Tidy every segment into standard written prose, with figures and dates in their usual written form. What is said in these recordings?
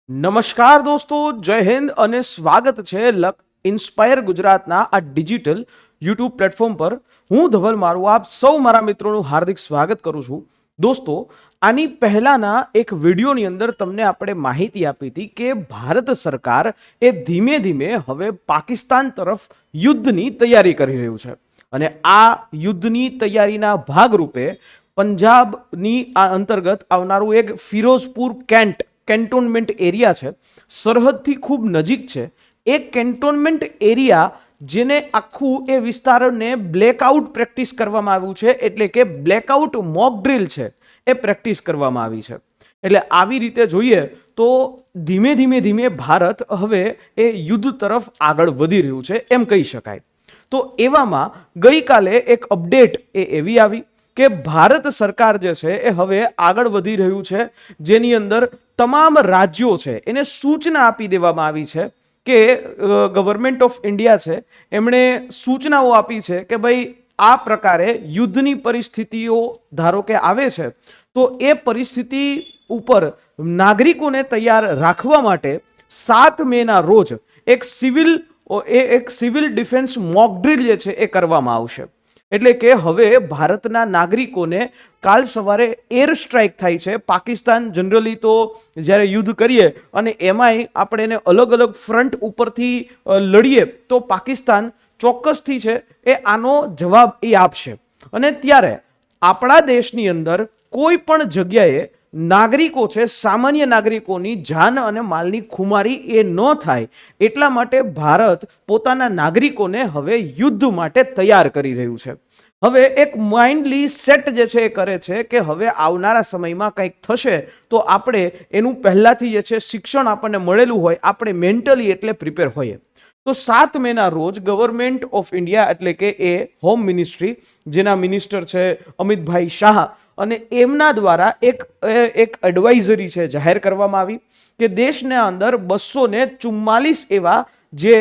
નમસ્કાર દોસ્તો, જય હિન્દ અને સ્વાગત છે લક ઇન્સ્પાયર ગુજરાતના આ ડિજિટલ યુટ્યુબ પ્લેટફોર્મ પર. હું ધવલ મારું આપ સૌ મારા મિત્રોનું હાર્દિક સ્વાગત કરું છું. દોસ્તો, આની પહેલાના એક વિડીયોની અંદર તમને આપણે માહિતી આપી હતી કે ભારત સરકાર એ ધીમે ધીમે હવે પાકિસ્તાન તરફ યુદ્ધની તૈયારી કરી રહ્યું છે અને આ યુદ્ધની તૈયારીના ભાગરૂપે પંજાબની આ અંતર્ગત આવનારું એક ફિરોઝપુર કેન્ટોનમેન્ટ એરિયા છે, સરહદથી ખૂબ નજીક છે. એ કેન્ટોનમેન્ટ એરિયા જેને આખું એ વિસ્તારને બ્લેકઆઉટ પ્રેક્ટિસ કરવામાં આવ્યું છે, એટલે કે બ્લેકઆઉટ મોક ડ્રીલ છે એ પ્રેક્ટિસ કરવામાં આવી છે. એટલે આવી રીતે જોઈએ તો ધીમે ધીમે ધીમે ભારત હવે એ યુદ્ધ તરફ આગળ વધી રહ્યું છે એમ કહી શકાય. તો એવામાં ગઈકાલે એક અપડેટ એવી આવી કે ભારત સરકાર જે છે એ હવે આગળ વધી રહ્યું છે, જેની અંદર તમામ રાજ્યો છે એને સૂચના આપી દેવામાં આવી છે કે ગવર્મેન્ટ ઓફ ઇન્ડિયા છે એમણે સૂચનાઓ આપી છે કે ભાઈ આ પ્રકારે યુદ્ધની પરિસ્થિતિઓ ધારો કે આવે છે તો એ પરિસ્થિતિ ઉપર નાગરિકોને તૈયાર રાખવા માટે 7 મેના રોજ એક સિવિલ ડિફેન્સ મોક ડ્રીલ જે છે એ કરવામાં આવશે. એટલે કે હવે ભારતના નાગરિકોને કાલ સવારે એર સ્ટ્રાઇક થાય છે. પાકિસ્તાન જનરલી તો જ્યારે યુદ્ધ કરીએ અને એમાંય આપણે એને અલગ અલગ ફ્રન્ટ ઉપરથી લડીએ તો પાકિસ્તાન ચોક્કસથી છે એ આનો જવાબ એ આપશે. અને ત્યારે આપણા દેશની અંદર કોઈ પણ જગ્યાએ નાગરિકો છે, સામાન્ય નાગરિકોની જાન અને માલની ખુમારી એ ન થાય એટલા માટે ભારત પોતાના નાગરિકોને હવે યુદ્ધ માટે તૈયાર કરી રહ્યું છે. હવે એક માઇન્ડલી સેટ જે છે એ કરે છે કે હવે આવનારા સમયમાં કંઈક થશે તો આપણે એનું પહેલાથી જે છે શિક્ષણ આપણને મળેલું હોય, આપણે મેન્ટલી એટલે પ્રિપેર હોઈએ. તો 7 મેના રોજ ગવર્મેન્ટ ઓફ ઇન્ડિયા એટલે કે એ હોમ મિનિસ્ટ્રી, જેના મિનિસ્ટર છે અમિતભાઈ શાહ, અને એમના દ્વારા એક એડવાઇઝરી છે જાહેર કરવામાં આવી કે દેશના અંદર 244 એવા જે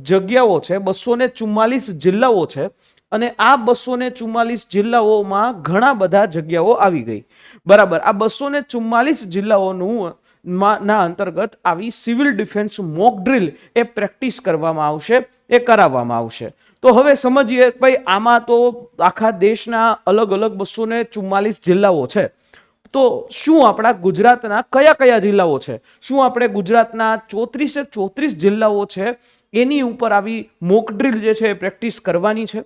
જગ્યાઓ છે, 244 જિલ્લાઓ છે અને આ 244 જિલ્લાઓમાં ઘણા બધા જગ્યાઓ આવી ગઈ. બરાબર, આ 244 જિલ્લાઓનું ના અંતર્ગત આવી સિવિલ ડિફેન્સ મોક ડ્રીલ એ પ્રેક્ટિસ કરવામાં આવશે, એ કરાવવામાં આવશે. તો હવે સમજીએ ભાઈ આમાં તો આખા દેશના અલગ અલગ 244 જિલ્લાઓ છે. તો શું આપણા ગુજરાતના કયા કયા જિલ્લાઓ છે, શું આપણે ગુજરાતના 34 જિલ્લાઓ છે એની ઉપર આવી મોક ડ્રીલ જે છે પ્રેક્ટિસ કરવાની છે.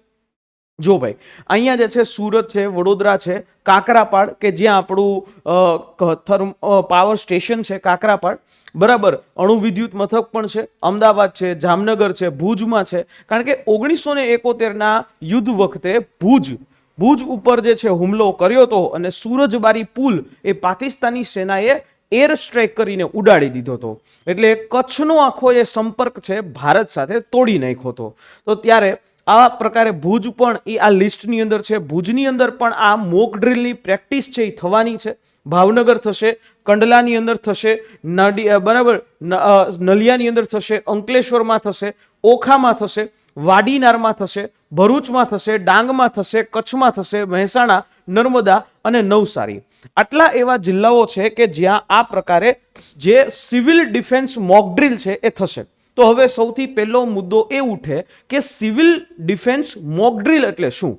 જો ભાઈ, અહીંયા જે છે સુરત છે, વડોદરા છે, કાકરાપાડ કે જ્યાં આપણું પાવર સ્ટેશન છે કાકરાપાડ, બરાબર, અણુ વિદ્યુત મથક પણ છે, અમદાવાદ છે, જામનગર છે, ભુજમાં છે. કારણ કે 1971ના યુદ્ધ વખતે ભુજ ઉપર જે છે હુમલો કર્યો હતો અને સૂરજબારી પુલ એ પાકિસ્તાની સેનાએ એર સ્ટ્રાઇક કરીને ઉડાડી દીધો હતો. એટલે કચ્છનો આખો એ સંપર્ક છે ભારત સાથે તોડી નાખ્યો હતો. તો ત્યારે આ પ્રકારે ભુજ પણ એ આ લિસ્ટની અંદર છે. ભુજની અંદર પણ આ મોક ડ્રીલની પ્રેક્ટિસ છે એ થવાની છે. ભાવનગર થશે, કંડલાની અંદર થશે, બરાબર, નલિયાની અંદર થશે, અંકલેશ્વરમાં થશે, ઓખામાં થશે, વાડીનારમાં થશે, ભરૂચમાં થશે, ડાંગમાં થશે, કચ્છમાં થશે, મહેસાણા, નર્મદા અને નવસારી. આટલા એવા જિલ્લાઓ છે કે જ્યાં આ પ્રકારે જે સિવિલ ડિફેન્સ મોક ડ્રીલ છે એ થશે. તો હવે સૌથી પહેલો મુદ્દો એ ઉઠે કે સિવિલ ડિફેન્સ મોક ડ્રીલ એટલે શું?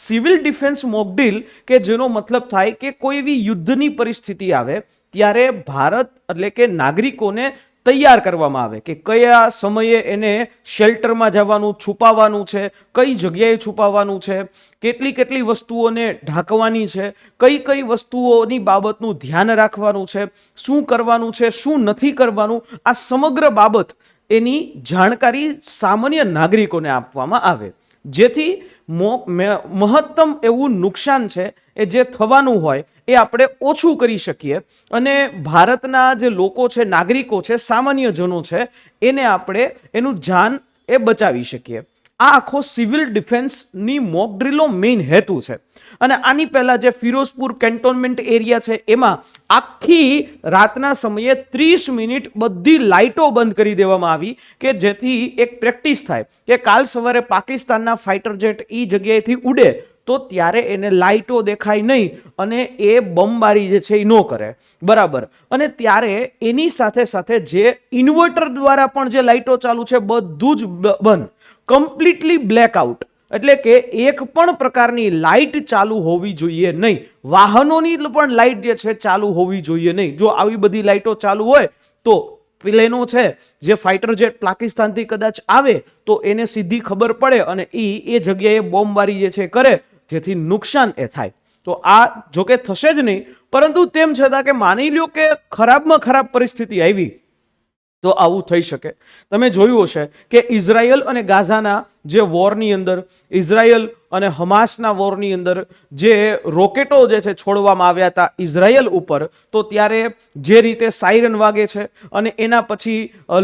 સિવિલ ડિફેન્સ મોક ડ્રીલ કે જેનો મતલબ થાય કે કોઈ એવી યુદ્ધની પરિસ્થિતિ આવે ત્યારે ભારત એટલે કે નાગરિકોને તૈયાર કરવામાં આવે કે કયા સમયે એને શેલ્ટરમાં જવાનું, છુપાવવાનું છે, કઈ જગ્યાએ છુપાવવાનું છે, કેટલી વસ્તુઓને ઢાંકવાની છે, કઈ વસ્તુઓની બાબતનું ધ્યાન રાખવાનું છે, શું કરવાનું છે, શું નથી કરવાનું, આ સમગ્ર બાબત એની જાણકારી સામાન્ય નાગરિકોને આપવામાં આવે, જેથી મહત્તમ એવું નુકસાન છે એ જે થવાનું હોય એ આપણે ઓછું કરી શકીએ અને ભારતના જે લોકો છે, નાગરિકો છે, સામાન્ય જનો છે, એને આપણે એનું જાન એ બચાવી શકીએ. આ આખો સિવિલ ડિફેન્સની મોક ડ્રીલનો મેઇન હેતુ છે. અને આની પહેલા જે ફિરોઝપુર કેન્ટોનમેન્ટ એરિયા છે એમાં આખી રાતના સમયે 30 મિનિટ બધી લાઇટો બંધ કરી દેવામાં આવી કે જેથી એક પ્રેક્ટિસ થાય કે કાલ સવારે પાકિસ્તાનના ફાઇટર જેટ એ જગ્યાએથી ઉડે તો ત્યારે એને લાઇટો દેખાય નહીં અને એ બમબારી જે છે એ ન કરે, બરાબર. અને ત્યારે એની સાથે સાથે જે ઇન્વર્ટર દ્વારા પણ જે લાઇટો ચાલુ છે બધું જ બંધ, કમ્પ્લીટલી બ્લેકઆઉટ. એટલે કે એક પણ પ્રકારની લાઇટ ચાલુ હોવી જોઈએ નહીં, વાહનોની પણ લાઇટ જે છે ચાલુ હોવી જોઈએ નહીં. જો આવી બધી લાઇટો ચાલુ હોય તો પ્લેનો છે જે ફાઇટર જેટ પાકિસ્તાનથી કદાચ આવે તો એને સીધી ખબર પડે અને એ જગ્યાએ બોમ્બબારી જે છે કરે, જેથી નુકસાન એ થાય. તો આ જોકે થશે જ નહીં, પરંતુ તેમ છતાં કે માની લ્યો કે ખરાબમાં ખરાબ પરિસ્થિતિ આવી તો આવું થઈ શકે. તમે જોયું હશે કે ઇઝરાયલ અને ગાઝાના જે વોરની અંદર, ઇઝરાયલ અને હમાસના વોરની અંદર જે રોકેટો જે છે છોડવામાં આવ્યા હતા ઇઝરાયલ ઉપર, તો ત્યારે જે રીતે સાયરન વાગે છે અને એના પછી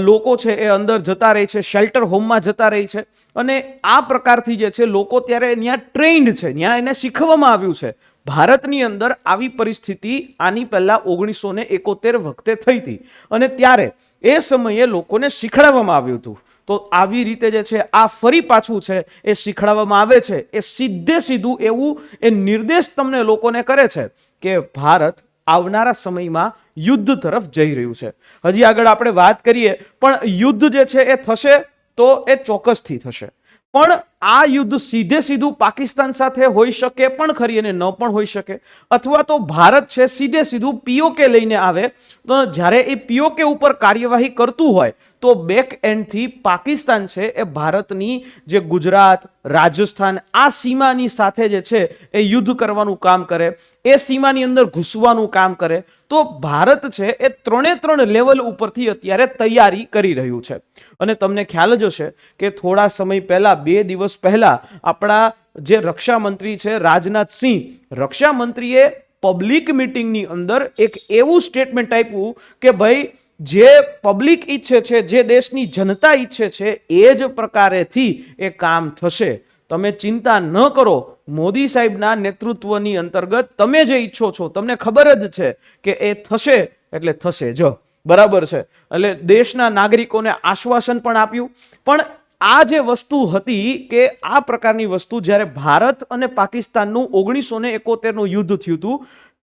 લોકો છે એ અંદર જતા રહે છે, શેલ્ટર હોમમાં જતા રહે છે. અને આ પ્રકારથી જે છે લોકો ત્યારે ત્યાં ટ્રેન્ડ છે, ત્યાં એને શીખવવામાં આવ્યું છે. ભારતની અંદર આવી પરિસ્થિતિ આની પહેલા 1971 વખતે થઈ હતી અને ત્યારે એ સમયે લોકોને શીખડાવવામાં આવ્યું હતું. તો આવી રીતે જે છે આ ફરી પાછું છે એ શીખડાવવામાં આવે છે. એ સીધું એવું એ નિર્દેશ તમને લોકોને કરે છે કે ભારત આવનારા સમયમાં યુદ્ધ તરફ જઈ રહ્યું છે. હજી આગળ આપણે વાત કરીએ, પણ યુદ્ધ જે છે એ થશે તો એ ચોક્કસથી થશે. પણ આ યુદ્ધ સીધું પાકિસ્તાન સાથે હોઈ શકે પણ ખરી અને ન પણ હોઈ શકે, અથવા તો ભારત છે સીધું પીઓકે લઈને આવે તો જ્યારે એ પીઓકે ઉપર કાર્યવાહી કરતું હોય તો બેક એન્ડથી પાકિસ્તાન છે એ ભારતની જે ગુજરાત, રાજસ્થાન આ સીમાની સાથે જે છે એ યુદ્ધ કરવાનું કામ કરે, એ સીમાની અંદર ઘૂસવાનું કામ કરે. તો ભારત છે એ 3 લેવલ ઉપરથી અત્યારે તૈયારી કરી રહ્યું છે. અને તમને ખ્યાલ જ હશે કે થોડા સમય પહેલા, 2 દિવસ પહેલા આપણા જે રક્ષા મંત્રી છે રાજનાથસિંહ, રક્ષા મંત્રીએ પબ્લિક મીટિંગની અંદર એક એવું સ્ટેટમેન્ટ આપ્યું કે ભાઈ જે પબ્લિક ઈચ્છે છે, જે દેશની જનતા ઈચ્છે છે એ જ પ્રકારેથી એ કામ થશે. તમે ચિંતા ન કરો, મોદી સાહેબના નેતૃત્વની અંતર્ગત તમે જે ઈચ્છો છો તમને ખબર જ છે કે એ થશે એટલે થશે જ, બરાબર છે. એટલે દેશના નાગરિકોને આશ્વાસન પણ આપ્યું. પણ આ જે વસ્તુ હતી કે આ પ્રકારની વસ્તુ જ્યારે ભારત અને પાકિસ્તાનનું 1971નું યુદ્ધ થયું હતું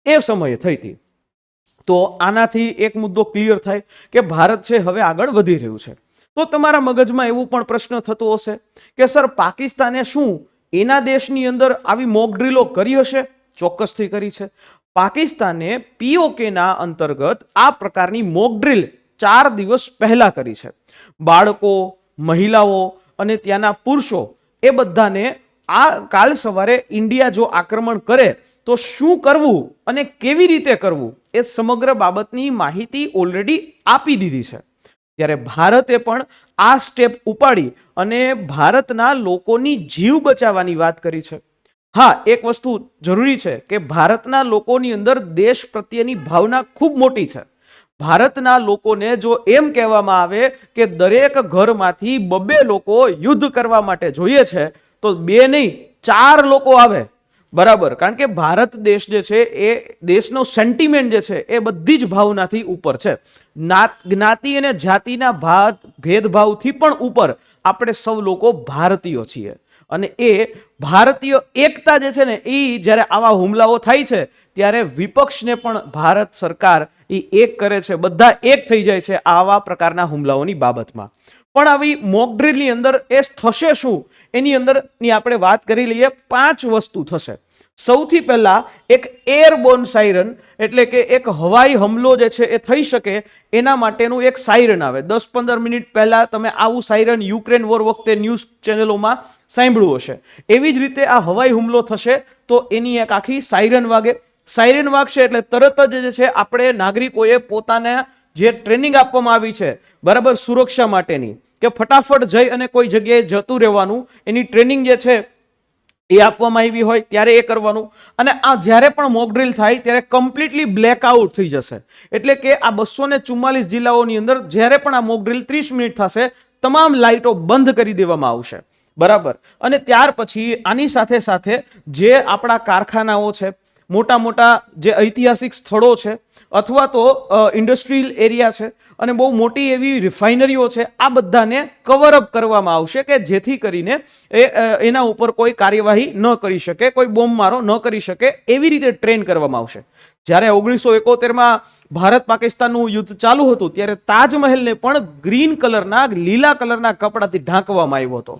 એ સમયે થઈ હતી. તો આનાથી એક મુદ્દો ક્લિયર થાય કે ભારત છે હવે આગળ વધી રહ્યું છે. તો તમારા મગજમાં એવું પણ પ્રશ્ન થતો હશે કે સર પાકિસ્તાને શું એના દેશની અંદર આવી મોક ડ્રીલો કરી હશે? ચોક્કસથી કરી છે. પાકિસ્તાને પીઓકેના અંતર્ગત આ પ્રકારની મોક ડ્રીલ 4 દિવસ પહેલા કરી છે. બાળકો, મહિલાઓ અને ત્યાંના પુરુષો એ બધાને આ કાલ સવારે ઇન્ડિયા જો આક્રમણ કરે તો શું કરવું અને કેવી રીતે કરવું એ સમગ્ર બાબતની માહિતી ઓલરેડી આપી દીધી છે. ત્યારે ભારતે પણ આ સ્ટેપ ઉપાડી અને ભારતના લોકોની જીવ બચાવવાની વાત કરી છે. હા, એક વસ્તુ જરૂરી છે કે ભારતના લોકોની અંદર દેશ પ્રત્યેની ભાવના ખૂબ મોટી છે. ભારતના લોકોને જો એમ કહેવામાં આવે કે દરેક ઘરમાંથી 2 લોકો યુદ્ધ કરવા માટે જોઈએ છે તો 2 નહીં 4 લોકો આવે, બરાબર. કારણ કે ભારત દેશ જે છે એ દેશનો સેન્ટિમેન્ટ જે છે એ બધી જ ભાવનાથી ઉપર છે. જ્ઞાતિ અને જાતિના ભેદભાવથી પણ ઉપર આપણે સૌ લોકો ભારતીયો છીએ. અને એ ભારતીય એકતા જે છે ને એ જ્યારે આવા હુમલાઓ થાય છે ત્યારે વિપક્ષને પણ ભારત સરકાર એ એક કરે છે, બધા એક થઈ જાય છે આવા પ્રકારના હુમલાઓની બાબતમાં. પણ આવી મોક ડ્રીલની અંદર એ થશે શું એની અંદરની આપણે વાત કરી લઈએ. 5 વસ્તુ થશે. સૌથી પહેલા એક એરબોર્ન સાયરન, એટલે કે એક હવાઈ હુમલો જે છે એ થઈ શકે એના માટેનું એક સાયરન આવે. 10-15 મિનિટ પહેલા તમે આવું સાયરન યુક્રેન વોર વખતે ન્યૂઝ ચેનલોમાં સાંભળ્યું હશે. એવી જ રીતે આ હવાઈ હુમલો થશે તો એની એક આખી સાયરન વાગે. સાયરન વાગશે એટલે તરત જ જે છે આપણે નાગરિકોએ પોતાને જે ટ્રેનિંગ આપવામાં આવી છે, બરાબર, સુરક્ષા માટેની, કે ફટાફટ જઈ અને કોઈ જગ્યાએ જતું રહેવાનું, એની ટ્રેનિંગ જે છે એ આપવામાં આવી હોય ત્યારે એ કરવાનું. અને આ જ્યારે પણ મોક ડ્રીલ થાય ત્યારે કમ્પ્લીટલી બ્લેકઆઉટ થઈ જશે. એટલે કે આ 244 જિલ્લાઓની અંદર જ્યારે પણ આ મોક ડ્રીલ 30 મિનિટ થશે તમામ લાઇટો બંધ કરી દેવામાં આવશે, બરાબર. અને ત્યાર પછી આની સાથે સાથે જે આપણા કારખાનાઓ છે, મોટા મોટા જે ઐતિહાસિક સ્થળો છે અથવા તો ઇન્ડસ્ટ્રીયલ એરિયા છે અને બહુ મોટી એવી રિફાઇનરીઓ છે, આ બધાને કવરઅપ કરવામાં આવશે કે જેથી કરીને એના ઉપર કોઈ કાર્યવાહી ન કરી શકે, કોઈ બોમ્બમારો ન કરી શકે, એવી રીતે ટ્રેન કરવામાં આવશે. જ્યારે 1971માં ભારત પાકિસ્તાનનું યુદ્ધ ચાલુ હતું ત્યારે તાજમહેલને પણ ગ્રીન કલરના, લીલા કલરના કપડાથી ઢાંકવામાં આવ્યો હતો.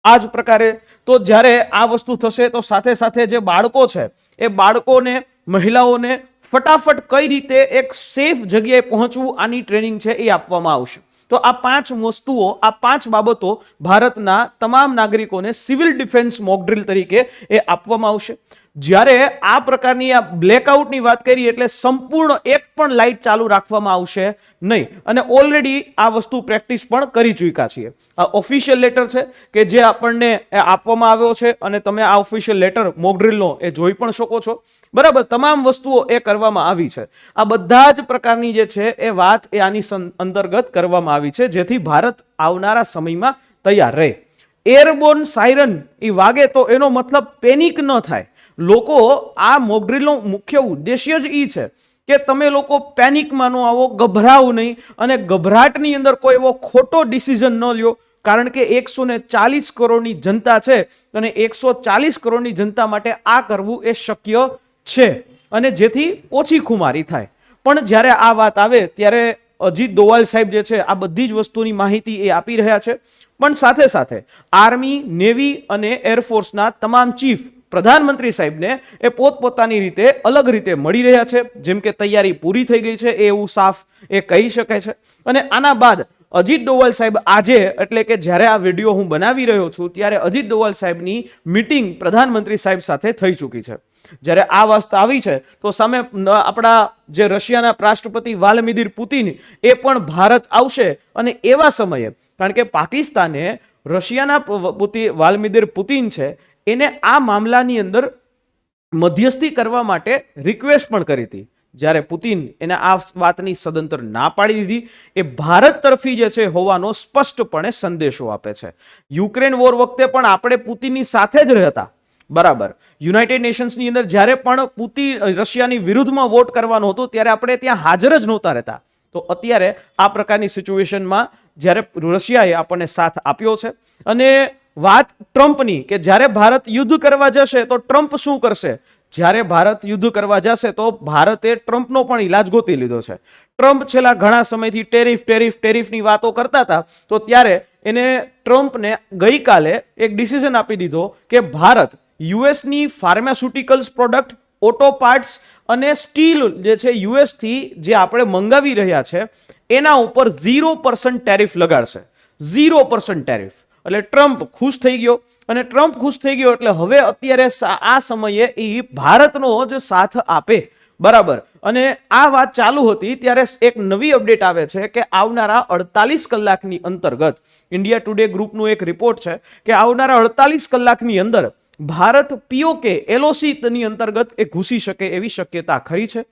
આ જ પ્રકારે તો જ્યારે આ વસ્તુ થશે તો સાથે સાથે જે બાળકો છે એ બાળકોને, મહિલાઓને ફટાફટ કઈ રીતે એક સેફ જગ્યાએ પહોંચવું આની ટ્રેનિંગ છે એ આપવામાં આવશે. તો આ 5 વસ્તુઓ, આ 5 બાબતો ભારતના તમામ નાગરિકોને સિવિલ ડિફેન્સ મોક ડ્રીલ તરીકે એ આપવામાં આવશે. જ્યારે આ પ્રકારની આ બ્લેકઆઉટની વાત કરી એટલે સંપૂર્ણ એક પણ લાઇટ ચાલુ રાખવામાં આવશે નહીં, અને ઓલરેડી આ વસ્તુ પ્રેક્ટિસ પણ કરી ચૂક્યા છીએ. આ ઓફિશિયલ લેટર છે કે જે આપણને આપવામાં આવ્યો છે અને તમે આ ઓફિશિયલ લેટર મોક ડ્રીલનો એ જોઈ પણ શકો છો. બરાબર, તમામ વસ્તુઓ એ કરવામાં આવી છે. આ બધા જ પ્રકારની જે છે એ વાત એ આની અંતર્ગત કરવામાં આવી છે જેથી ભારત આવનારા સમયમાં તૈયાર રહે. એરબોર્ન સાયરન એ વાગે તો એનો મતલબ પેનિક ન થાય. લોકો, આ મોક ડ્રીલનો મુખ્ય ઉદ્દેશ્ય જ એ છે કે તમે લોકો પેનિકમાં ન આવો, ગભરાવો નહીં, અને ગભરાટની અંદર કોઈ એવો ખોટો ડિસિઝન ન લ્યો, કારણ કે 140 કરોડની જનતા છે અને 140 કરોડની જનતા માટે આ કરવું એ શક્ય છે અને જેથી ઓછી ખુમારી થાય. પણ જ્યારે આ વાત આવે ત્યારે અજીત ડોવાલ સાહેબ જે છે આ બધી જ વસ્તુની માહિતી એ આપી રહ્યા છે. પણ સાથે સાથે આર્મી, નેવી અને એરફોર્સના તમામ ચીફ પ્રધાનમંત્રી સાહેબને એ પોતપોતાની રીતે અલગ રીતે મળી રહ્યા છે. જેમ કે તૈયારી પૂરી થઈ ગઈ છે એવું સાફ એ કહી શકાય છે. અને આના બાદ અજીત ડોવાલ સાહેબ આજે, એટલે કે જ્યારે આ વિડીયો હું બનાવી રહ્યો છું ત્યારે અજીત ડોવાલ સાહેબની મીટિંગ પ્રધાનમંત્રી સાહેબ સાથે થઈ ચૂકી છે. જ્યારે આ વાત આવી છે તો સામે આપણા જે રશિયાના રાષ્ટ્રપતિ વ્લાદિમીર પુતિન એ પણ ભારત આવશે, અને એવા સમયે, કારણ કે પાકિસ્તાને રશિયાના વ્લાદિમીર પુતિન છે એને આ મામલાની અંદર મધ્યસ્થી કરવા માટે રિક્વેસ્ટ પણ કરી હતી. જ્યારે પુતિન એને આ વાતની સદંતર ના પાડી દીધી, એ ભારત તરફી જે છે હોવાનો સ્પષ્ટપણે સંદેશો આપે છે. યુક્રેન વોર વખતે પણ આપણે પુતિનની સાથે જ રહેતા, બરાબર. યુનાઇટેડ નેશન્સની અંદર જ્યારે પણ પુતિન રશિયાની વિરુદ્ધમાં વોટ કરવાનો હતો ત્યારે આપણે ત્યાં હાજર જ નહોતા રહેતા. તો અત્યારે આ પ્રકારની સિચ્યુએશનમાં જ્યારે રશિયાએ આપણને સાથ આપ્યો છે, અને વાત ટ્રમ્પની કે જ્યારે ભારત યુદ્ધ કરવા જશે તો ટ્રમ્પ શું કરશે, જ્યારે ભારત યુદ્ધ કરવા જશે તો ભારતે ટ્રમ્પનો પણ ઈલાજ ગોતી લીધો છે. ટ્રમ્પ છેલ્લા ઘણા સમયથી ટેરિફની વાતો કરતા હતા, તો ત્યારે એને ટ્રમ્પને ગઈકાલે એક ડિસિઝન આપી દીધો કે ભારત યુએસની ફાર્માસ્યુટિકલ્સ પ્રોડક્ટ, ઓટો પાર્ટ્સ અને સ્ટીલ જે છે યુએસથી જે આપણે મંગાવી રહ્યા છે એના ઉપર 0% ટેરિફ લગાડશે. 0% ટેરિફ. એટલે ટ્રમ્પ ખુશ થઈ ગયો, અને ટ્રમ્પ ખુશ થઈ ગયો એટલે હવે અત્યારે આ સમયે એ ભારતનો જ સાથ આપે, બરાબર. અને આ વાત ચાલુ હતી ત્યારે એક નવી અપડેટ આવે છે કે આવનારા 48 કલાકની અંતર્ગત, ઇન્ડિયા ટુડે ગ્રુપનું એક રિપોર્ટ છે કે આવનારા 48 કલાકની અંદર ભારત પીઓકે LOC ની અંતર્ગત એ ઘૂસી શકે એવી શક્યતા ખરી છે.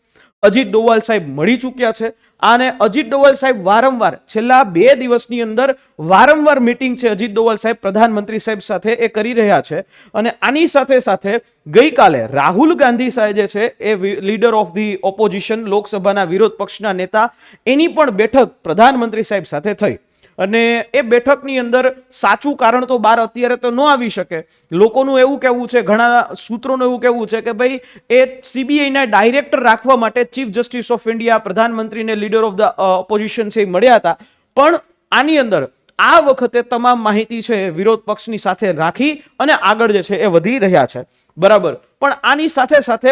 અજીત ડોવાલ સાહેબ મળી ચૂક્યા છે, અને અજીત ડોવાલ સાહેબ વારંવાર છેલ્લા 2 દિવસની અંદર વારંવાર મીટિંગ છે અજીત ડોવાલ સાહેબ પ્રધાનમંત્રી સાહેબ સાથે એ કરી રહ્યા છે. અને આની સાથે સાથે ગઈકાલે રાહુલ ગાંધી સાહેબ જે છે એ લીડર ઓફ ધી ઓપોઝિશન, લોકસભાના વિરોધ પક્ષના નેતા, એની પણ બેઠક પ્રધાનમંત્રી સાહેબ સાથે થઈ. અને એ બેઠકની અંદર સાચું કારણ તો બહાર અત્યારે તો ન આવી શકે. લોકોનું એવું કહેવું છે, ઘણા સૂત્રોનું એવું કહેવું છે કે ભાઈ એ CBIના ડાયરેક્ટર રાખવા માટે ચીફ જસ્ટિસ ઓફ ઇન્ડિયા, પ્રધાનમંત્રીને લીડર ઓફ ધ ઓપોઝિશન છે મળ્યા હતા. પણ આની અંદર આ વખતે તમામ માહિતી છે વિરોધ પક્ષની સાથે રાખી અને આગળ જે છે એ વધી રહ્યા છે, બરાબર. પણ આની સાથે સાથે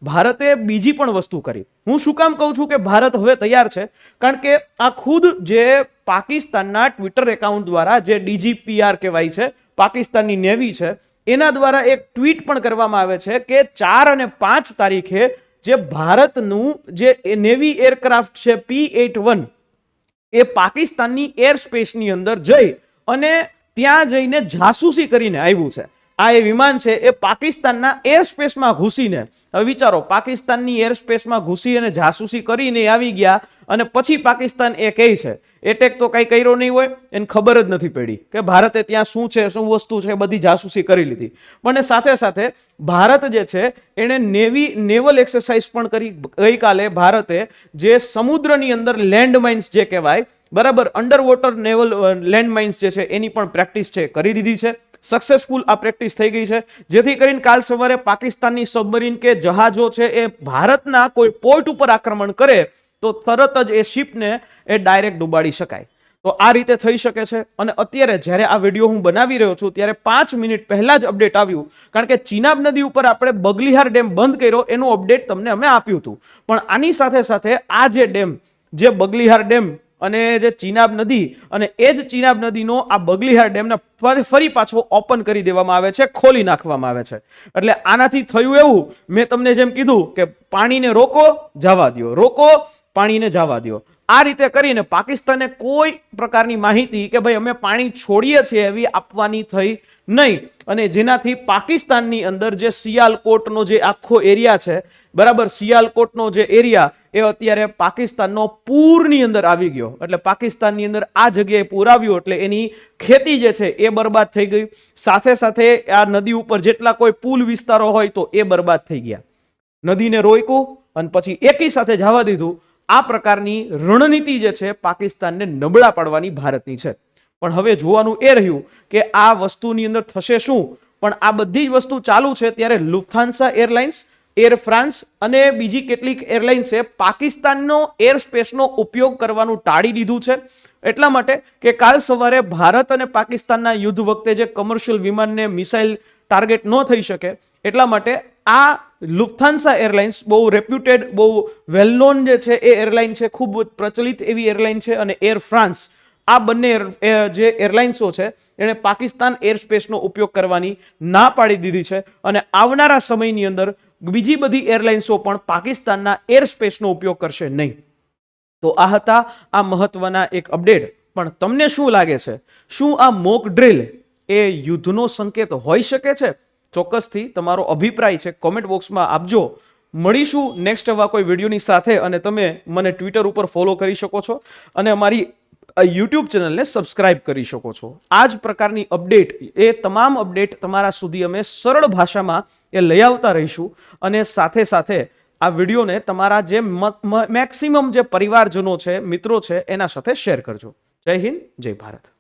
ભારતે બીજી પણ વસ્તુ કરી. હું શું કામ કહું છું કે ભારત હવે તૈયાર છે, કારણ કે આ ખુદ જે પાકિસ્તાનના ટ્વિટર એકાઉન્ટ દ્વારા, જે DGPR કહેવાય છે, પાકિસ્તાનની નેવી છે, એના દ્વારા એક ટ્વીટ પણ કરવામાં આવે છે કે 4 અને 5 તારીખે જે ભારતનું જે નેવી એરક્રાફ્ટ છે P-81 એ પાકિસ્તાનની એર સ્પેસની અંદર જઈ અને ત્યાં જઈને જાસૂસી કરીને આવ્યું છે. આ એ વિમાન છે એ પાકિસ્તાનના એર સ્પેસમાં ઘૂસીને, હવે વિચારો, પાકિસ્તાનની એર સ્પેસમાં ઘૂસી અને જાસૂસી કરીને આવી ગયા અને પછી પાકિસ્તાન એ કહે છે એટેક તો કઈ કર્યો નહીં હોય, એને ખબર જ નથી પડી કે ભારતે ત્યાં શું છે, શું વસ્તુ છે, બધી જાસૂસી કરી લીધી. પણ સાથે સાથે ભારત જે છે એને નેવલ એક્સરસાઇઝ પણ કરી. ગઈકાલે ભારતે જે સમુદ્રની અંદર લેન્ડ માઇન્સ જે કહેવાય, બરાબર, under water naval land mines જે છે એની પણ પ્રેક્ટિસ છે કરી દીધી છે. સક્સેસફુલ આ પ્રેક્ટિસ થઈ ગઈ છે, જેથી કરીને કાલ સવારે પાકિસ્તાનની સબમરીન કે જહાજો છે એ ભારતના કોઈ પોર્ટ ઉપર આક્રમણ કરે તો તરત જ એ શિપને એ ડાયરેક્ટ ડૂબાડી શકાય. તો આ રીતે થઈ શકે છે. અને અત્યારે જ્યારે આ વિડીયો હું બનાવી રહ્યો છું ત્યારે 5 મિનિટ પહેલા જ અપડેટ આવ્યું, કારણ કે ચિનાબ નદી ઉપર આપણે બગલીહાર ડેમ બંધ કર્યો એનું અપડેટ તમને અમે આપ્યું હતું. પણ આની સાથે સાથે આ જે ડેમ, જે બગલીહાર ડેમ અને જે ચિનાબ નદી, અને એ જ ચિનાબ નદીનો આ બગલીહાર ડેમને ફરી પાછો ઓપન કરી દેવામાં આવે છે, ખોલી નાખવામાં આવે છે. એટલે આનાથી થયું એવું, મેં તમને જેમ કીધું કે પાણીને રોકો, જવા દો, રોકો, પાણીને જવા દો. આ રીતે કરીને પાકિસ્તાને કોઈ પ્રકારની માહિતી કે ભાઈ અમે પાણી છોડીએ છીએ એવી આપવાની થઈ નહીં. અને જેનાથી પાકિસ્તાનની અંદર જે સિયાલકોટનો જે આખો એરિયા છે, બરાબર, સિયાલકોટનો જે એરિયા એ અત્યારે પાકિસ્તાનનો પૂરની અંદર આવી ગયો. એટલે પાકિસ્તાનની અંદર આ જગ્યાએ પૂર આવ્યું એટલે એની ખેતી જે છે એ બરબાદ થઈ ગઈ. સાથે સાથે આ નદી ઉપર જેટલા કોઈ પુલ વિસ્તારો હોય તો એ બરબાદ થઈ ગયા. નદીને રોક્યું અને પછી એકી સાથે જવા દીધું. આ પ્રકારની રણનીતિ જે છે પાકિસ્તાનને નબળા પાડવાની ભારતની છે. પણ હવે જોવાનું એ રહ્યું કે આ વસ્તુની અંદર થશે શું. પણ આ બધી જ વસ્તુ ચાલુ છે ત્યારે લુફ્થાન્સા એરલાઇન્સ, એર ફ્રાન્સ અને બીજી કેટલીક એરલાઇન્સે પાકિસ્તાનનો એર સ્પેસનો ઉપયોગ કરવાનું ટાળી દીધું છે. એટલા માટે કે કાલ સવારે ભારત અને પાકિસ્તાનના યુદ્ધ વખતે જે કમર્શિયલ વિમાનને મિસાઇલ ટાર્ગેટ ન થઈ શકે એટલા માટે આ લુફ્થાન્સા એરલાઇન્સ બહુ રેપ્યુટેડ, બહુ વેલ નોન જે છે એ એરલાઇન છે, ખૂબ પ્રચલિત એવી એરલાઇન છે. અને એર ફ્રાન્સ, આ બંને જે એરલાઇન્સો છે એણે પાકિસ્તાન એર સ્પેસનો ઉપયોગ કરવાની ના પાડી દીધી છે. અને આવનારા સમયની અંદર બીજી બધી એરલાઇન્સો પણ પાકિસ્તાનના એર સ્પેસનો ઉપયોગ કરશે નહીં. તો આ હતા આ મહત્વના એક અપડેટ. પણ તમને શું લાગે છે, શું આ મોક ડ્રિલ એ યુદ્ધનો સંકેત હોઈ શકે છે? ચોક્કસથી તમારો અભિપ્રાય છે કોમેન્ટ બોક્સમાં આપજો. મળીશું નેક્સ્ટ એવા કોઈ વિડીયોની સાથે. અને તમે મને ટ્વિટર ઉપર ફોલો કરી શકો છો અને અમારી યુટ્યુબ ચેનલને સબસ્ક્રાઇબ કરી શકો છો. આ જ પ્રકારની અપડેટ, એ તમામ અપડેટ તમારા સુધી અમે સરળ ભાષામાં એ લઈ આવતા રહીશું. અને સાથે સાથે આ વિડીયોને તમારા જે મેક્સિમમ જે પરિવારજનો છે, મિત્રો છે, એના સાથે શેર કરજો. જય હિન્દ, જય ભારત.